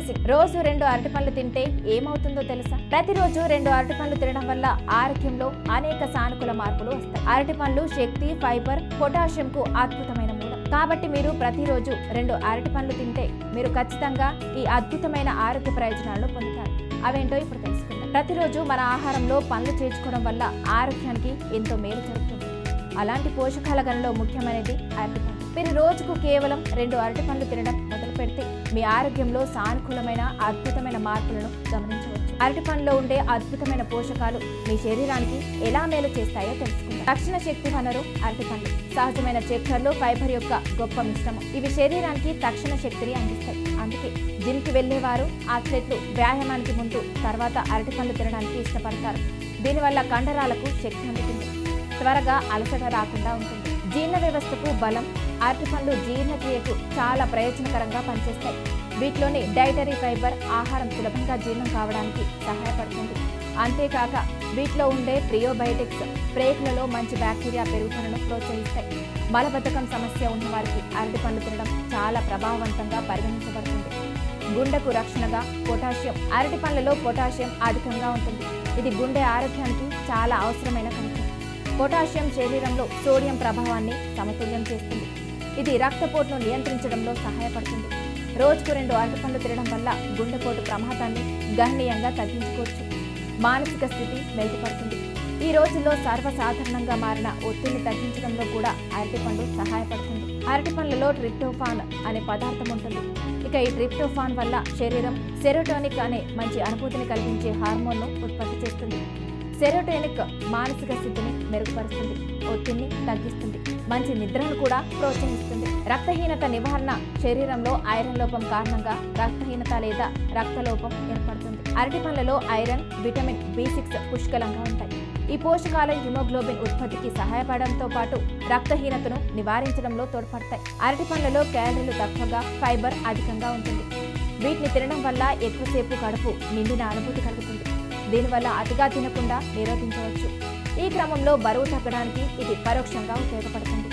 Amazing. రోజు 2 అరటిపండ్లు తింటే ఏమవుతుందో తెలుసా? ప్రతిరోజు 2 అరటిపండ్లు తినడం వల్ల ఆరోగ్యంలో అనేక సానుకూల మార్పులు వస్తాయి. అరటిపండ్లు శక్తి, ఫైబర్, పొటాషియంకు అద్భుతమైన మూలం. కాబట్టి మీరు ప్రతిరోజు 2 అరటిపండ్లు తింటే మీరు ఖచ్చితంగా ఈ అద్భుతమైన ఆరోగ్య ప్రయోజనాలను పొందుతారు. అవేంటో ఇప్పుడు తెలుసుకుందాం. ప్రతిరోజు మన ఆహారంలో పండ్లు చేర్చుకోవడం వల్ల ఆరోగ్యానికి ఎంతో మేలు జరుగుతుంది. అలాంటి పోషకాల గణలో ముఖ్యమైనది అరటిపండు. మీరు రోజుకు కేవలం 2 అరటిపండ్లు తినడం మొదలు పెడితే మీ ఆరోగ్యంలో సానుకూలమైన అద్భుతమైన మార్పులను గమనించవచ్చు. అరటిపండులో ఉండే అద్భుతమైన పోషకాలు మీ శరీరానికి ఎలా మేలు చేస్తాయో తెలుసుకుందాం. తక్షణ శక్తి వనరు అరటిపండ్లు. సహజమైన చక్కెరలు, ఫైబర్ యొక్క గొప్ప మిశ్రమం. ఇవి శరీరానికి తక్షణ శక్తిని అందిస్తాయి. అందుకే జిమ్ కి వెళ్లేవారు, అథ్లెట్లు వ్యాయామానికి ముందు తర్వాత అరటిపండ్లు తినడానికి ఇష్టపడతారు. దీనివల్ల కండరాలకు శక్తి అందుతుంది, త్వరగా అలసట రాకుండా ఉంటుంది. జీర్ణ వ్యవస్థకు బలం. అరటిపండ్లు జీర్ణక్రియకు చాలా ప్రయోజనకరంగా పనిచేస్తాయి. వీటిలోని డైటరీ ఫైబర్ ఆహారం సులభంగా జీర్ణం కావడానికి సహాయపడుతుంది. అంతేకాక వీటిలో ఉండే ప్రియోబయోటిక్స్ ప్రేగులలో మంచి బ్యాక్టీరియా పెరుగుదలను ప్రోత్సహిస్తాయి. మలబద్ధకం సమస్య ఉన్న వారికి అరటిపండ్లు తినడం చాలా ప్రభావవంతంగా పరిగణించబడుతుంది. గుండెకు రక్షణగా పొటాషియం. అరటిపండ్లలో పొటాషియం అధికంగా ఉంటుంది. ఇది గుండె ఆరోగ్యానికి చాలా అవసరమైన ఖనిజం. పొటాషియం శరీరంలో సోడియం ప్రభావాన్ని సమతుల్యం చేస్తుంది. ఇది రక్తపోటును నియంత్రించడంలో సహాయపడుతుంది. రోజుకు 2 అరటిపండ్లు తినడం వల్ల గుండెపోటు ప్రమాదాన్ని గణనీయంగా తగ్గించుకోవచ్చు. మానసిక స్థితి మెరుగుపడుతుంది. ఈ రోజుల్లో సర్వసాధారణంగా మారిన ఒత్తిడిని తగ్గించడంలో కూడా అరటిపండు సహాయపడుతుంది. అరటిపండ్లలో ట్రిప్టోఫాన్ అనే పదార్థం ఉంటుంది. ఇక ఈ ట్రిప్టోఫాన్ వల్ల శరీరం సెరోటోనిక్ అనే మంచి అనుభూతిని కలిగించే హార్మోన్ను ఉత్పత్తి చేస్తుంది. సెరోటోనిక్ మానసిక స్థితిని మెరుగుపరుస్తుంది, ఒత్తిడిని తగ్గిస్తుంది, మంచి నిద్రను కూడా ప్రోత్సహిస్తుంది. రక్తహీనత నివారణ. శరీరంలో ఐరన్ లోపం కారణంగా రక్తహీనత లేదా రక్తలోపం ఏర్పడుతుంది. అరటిపండ్లలో ఐరన్, విటమిన్ B6 పుష్కలంగా ఉంటాయి. ఈ పోషకాలు హిమోగ్లోబిన్ ఉత్పత్తికి సహాయపడడంతో పాటు రక్తహీనతను నివారించడంలో తోడ్పడతాయి. అరటిపండ్లలో క్యాలరీలు తక్కువగా, ఫైబర్ అధికంగా ఉంటుంది. వీటిని తినడం వల్ల ఎక్కువసేపు కడుపు నిండిన అనుభూతి కలుగుతుంది. దీనివల్ల అతిగా తినకుండా నిరోధించవచ్చు. ఈ క్రమంలో బరువు తగ్గడానికి ఇది పరోక్షంగా ఉపయోగపడుతుంది.